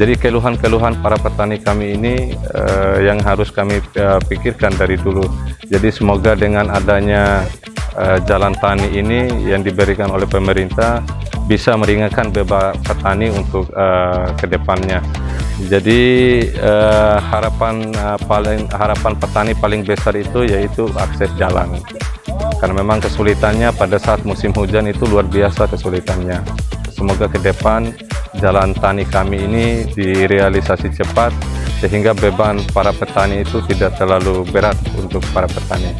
Jadi keluhan-keluhan para petani kami ini yang harus kami pikirkan dari dulu. Jadi semoga dengan adanya jalan tani ini yang diberikan oleh pemerintah bisa meringankan beban petani untuk kedepannya. Jadi harapan petani paling besar itu yaitu akses jalan. Karena memang kesulitannya pada saat musim hujan itu luar biasa kesulitannya. Semoga ke depan jalan tani kami ini direalisasi cepat sehingga beban para petani itu tidak terlalu berat untuk para petani.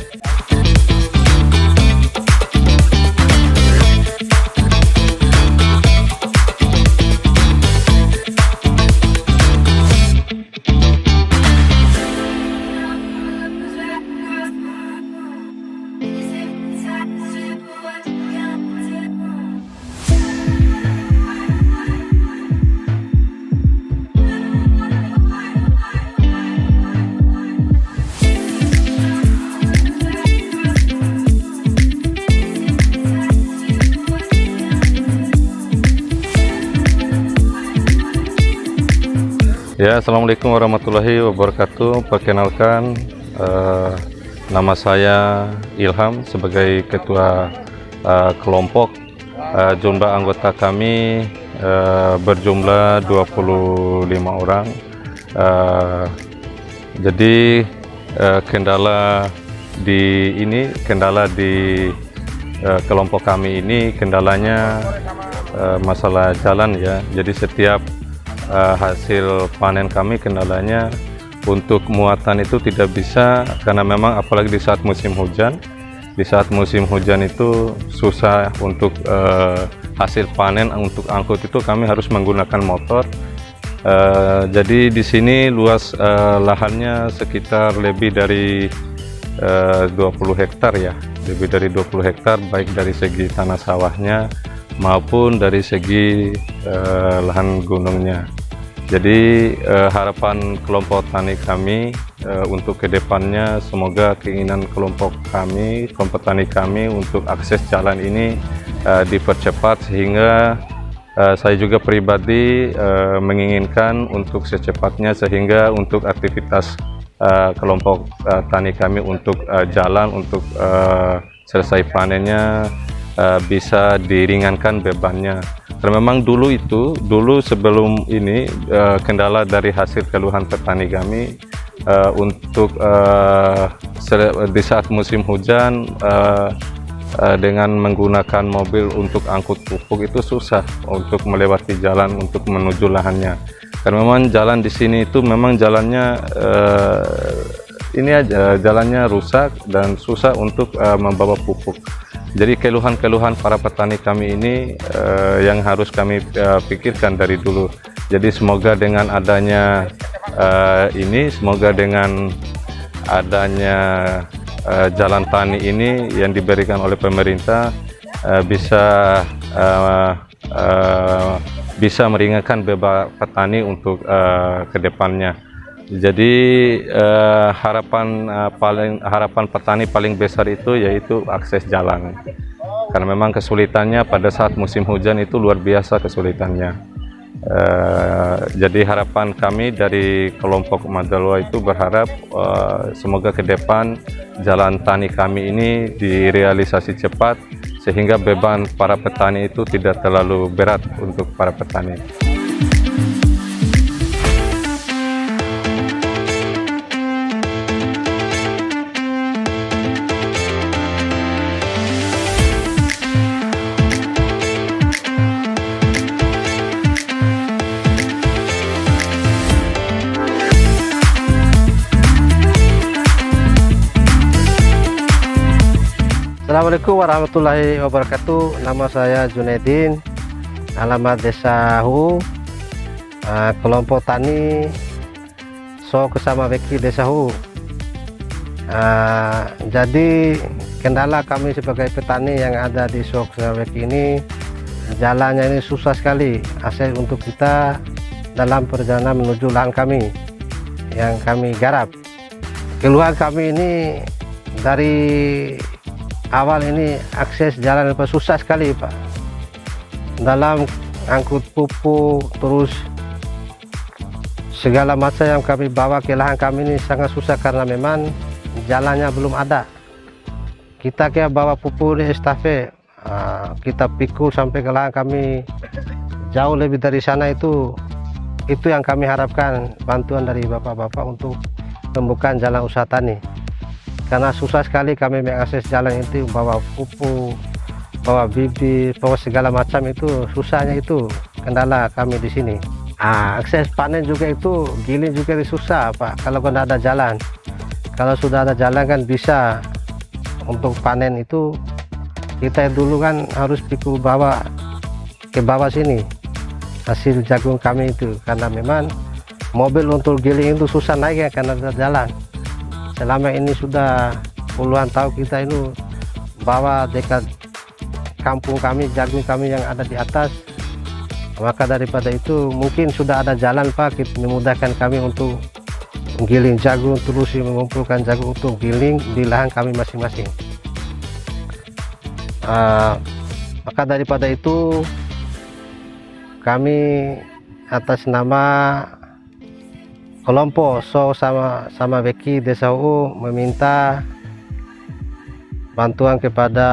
Ya, Assalamualaikum warahmatullahi wabarakatuh. Perkenalkan, nama saya Ilham sebagai ketua kelompok. Jumlah anggota kami berjumlah 25 orang. Jadi kendala di kelompok kami ini kendalanya masalah jalan ya. Jadi setiap hasil panen kami kendalanya untuk muatan itu tidak bisa, karena memang apalagi di saat musim hujan. Di saat musim hujan itu susah untuk hasil panen, untuk angkut itu kami harus menggunakan motor. Jadi di sini luas lahannya sekitar lebih dari 20 hektar ya, lebih dari 20 hektar, baik dari segi tanah sawahnya maupun dari segi lahan gunungnya. Jadi harapan kelompok tani kami untuk kedepannya, semoga keinginan kelompok tani kami untuk akses jalan ini dipercepat, sehingga saya juga pribadi menginginkan untuk secepatnya, sehingga untuk aktivitas kelompok tani kami untuk jalan, untuk selesai panennya bisa diringankan bebannya. Karena memang dulu sebelum ini kendala dari hasil keluhan petani kami untuk di saat musim hujan dengan menggunakan mobil untuk angkut pupuk itu susah untuk melewati jalan untuk menuju lahannya. Karena memang jalan di sini itu memang jalannya jalannya rusak dan susah untuk membawa pupuk. Jadi keluhan-keluhan para petani kami ini yang harus kami pikirkan dari dulu. Jadi semoga dengan adanya jalan tani ini yang diberikan oleh pemerintah bisa meringankan beban petani untuk kedepannya. Jadi harapan petani paling besar itu yaitu akses jalan. Karena memang kesulitannya pada saat musim hujan itu luar biasa kesulitannya. Jadi harapan kami dari kelompok Madalwa itu berharap semoga ke depan jalan tani kami ini direalisasi cepat sehingga beban para petani itu tidak terlalu berat untuk para petani. Assalamualaikum warahmatullahi wabarakatuh. Nama saya Junaidin, alamat Desa Hu, kelompok tani So Kesama Beki Desa Hu. Jadi kendala kami sebagai petani yang ada di So Kesama Beki ini, jalannya ini susah sekali akses untuk kita dalam perjalanan menuju lahan kami yang kami garap. Keluhan kami ini dari awal ini akses jalan susah sekali Pak, dalam angkut pupuk, terus segala macam yang kami bawa ke lahan kami ini sangat susah karena memang jalannya belum ada. Kita bawa pupuk di estafet, kita pikul sampai ke lahan kami jauh lebih dari sana. Itu yang kami harapkan bantuan dari bapak-bapak untuk pembukaan jalan usaha tani, karena susah sekali kami mengakses jalan itu, bawa pupuk, bawa bibit, bawa segala macam. Itu susahnya, itu kendala kami di sini. Akses panen juga itu, giling juga susah Pak, kalau tidak ada jalan. Kalau sudah ada jalan kan bisa untuk panen. Itu kita dulu kan harus pikul bawa ke bawah sini hasil jagung kami itu, karena memang mobil untuk giling itu susah naik ya, karena ada jalan. Selama ini sudah puluhan tahun kita ini bawa dekat kampung kami, jagung kami yang ada di atas. Maka daripada itu mungkin sudah ada jalan Pak, memudahkan kami untuk menggiling jagung, terus mengumpulkan jagung untuk giling di lahan kami masing-masing. Maka daripada itu kami atas nama kelompok So sama Beki Desa UU meminta bantuan kepada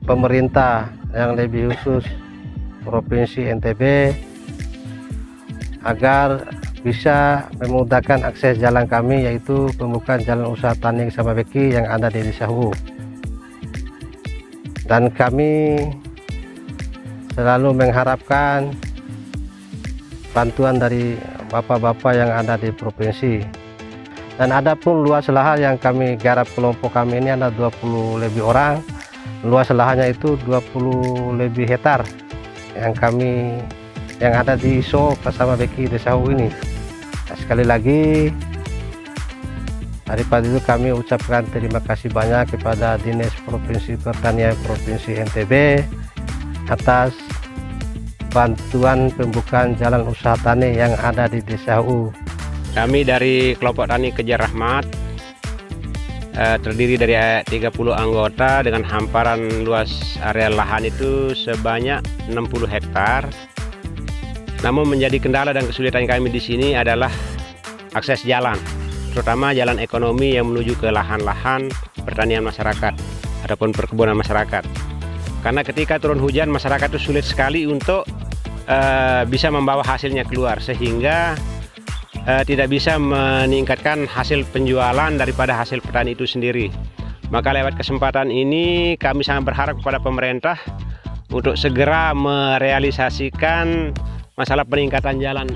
pemerintah yang lebih khusus Provinsi NTB agar bisa memudahkan akses jalan kami, yaitu pembukaan jalan usaha tani sama Beki yang ada di Desa UU. Dan kami selalu mengharapkan bantuan dari bapak-bapak yang ada di provinsi. Dan ada pun luas lahan yang kami garap, kelompok kami ini ada 20 lebih orang. Luas lahannya itu 20 lebih hektar yang ada di So bersama Beki Desa UU ini. Nah, sekali lagi daripada itu kami ucapkan terima kasih banyak kepada Dinas Provinsi Pertanian Provinsi NTB atas bantuan pembukaan jalan usaha tani yang ada di Desa UU. Kami dari kelompok tani Kejar Rahmat terdiri dari 30 anggota dengan hamparan luas area lahan itu sebanyak 60 hektar. Namun menjadi kendala dan kesulitan kami di sini adalah akses jalan, terutama jalan ekonomi yang menuju ke lahan-lahan pertanian masyarakat ataupun perkebunan masyarakat. Karena ketika turun hujan, masyarakat itu sulit sekali untuk bisa membawa hasilnya keluar, sehingga tidak bisa meningkatkan hasil penjualan daripada hasil petani itu sendiri. Maka lewat kesempatan ini kami sangat berharap kepada pemerintah untuk segera merealisasikan masalah peningkatan jalan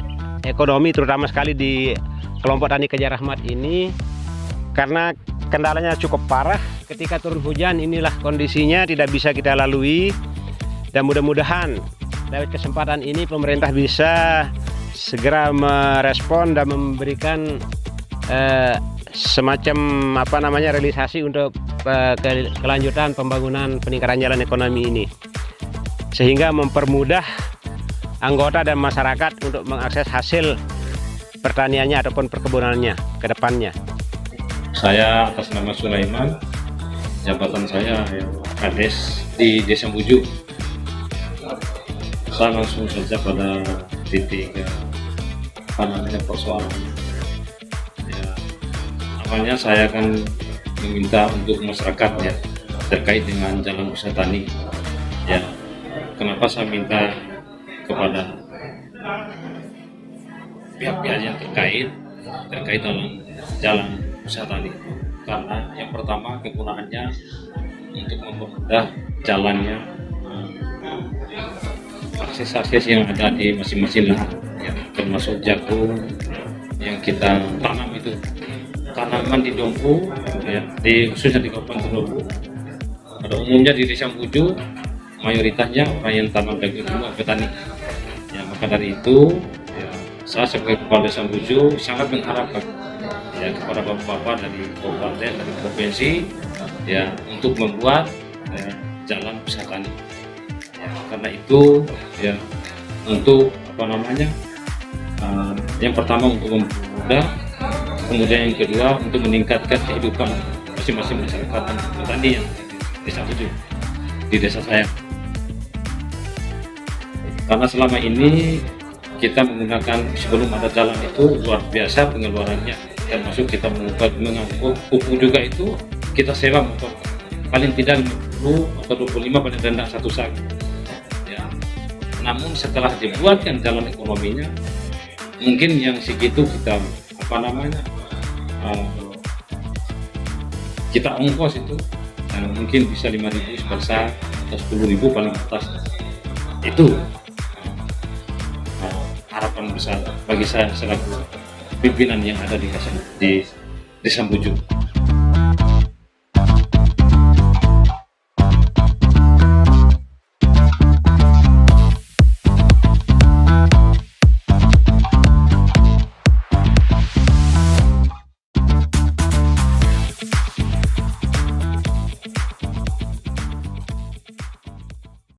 ekonomi, terutama sekali di kelompok tani Kejar Rahmat ini, karena kendalanya cukup parah. Ketika turun hujan, inilah kondisinya, tidak bisa kita lalui. Dan mudah-mudahan lewat kesempatan ini pemerintah bisa segera merespon dan memberikan semacam realisasi untuk kelanjutan pembangunan peningkatan jalan ekonomi ini, sehingga mempermudah anggota dan masyarakat untuk mengakses hasil pertaniannya ataupun perkebunannya ke depannya. Saya atas nama Sulaiman, jabatan saya Kades di Desa Bujuk. Saya langsung saja pada titik persoalan. Ya, awalnya saya akan meminta untuk masyarakat ya terkait dengan jalan usaha tani. Ya, kenapa saya minta kepada pihak-pihak yang terkait dalam jalan usaha tani? Karena yang pertama kegunaannya untuk mempermudah jalannya akses yang ada di masing-masing lahan, ya, termasuk jagung yang kita tanam itu tanaman di Dompu, ya, khususnya di Kabupaten Dompu. Pada umumnya di Desa Bujuk mayoritasnya orang yang tanam jagung itu petani. Ya, maka dari itu ya, saya sebagai kepala Desa Bujuk sangat mengharapkan ya kepada bapak-bapak dari kabupaten, dari provinsi ya untuk membuat ya, jalan usaha tani. Ya, karena itu ya untuk yang pertama untuk mempermudah, kemudian yang kedua untuk meningkatkan kehidupan masing-masing masyarakat petani yang di Desa Bujuk, di desa saya. Karena selama ini kita menggunakan sebelum ada jalan itu luar biasa pengeluarannya, termasuk kita mengangkut pupuk juga itu kita sewa motor paling tidak 50 atau 25 paling rendah satu sak ya. Namun setelah dibuatkan jalan ekonominya mungkin yang segitu kita kita ongkos itu mungkin bisa 5.000 per sak atau 10.000 paling atas. Itu harapan besar bagi saya selaku pimpinan yang ada di Desa Mbujung.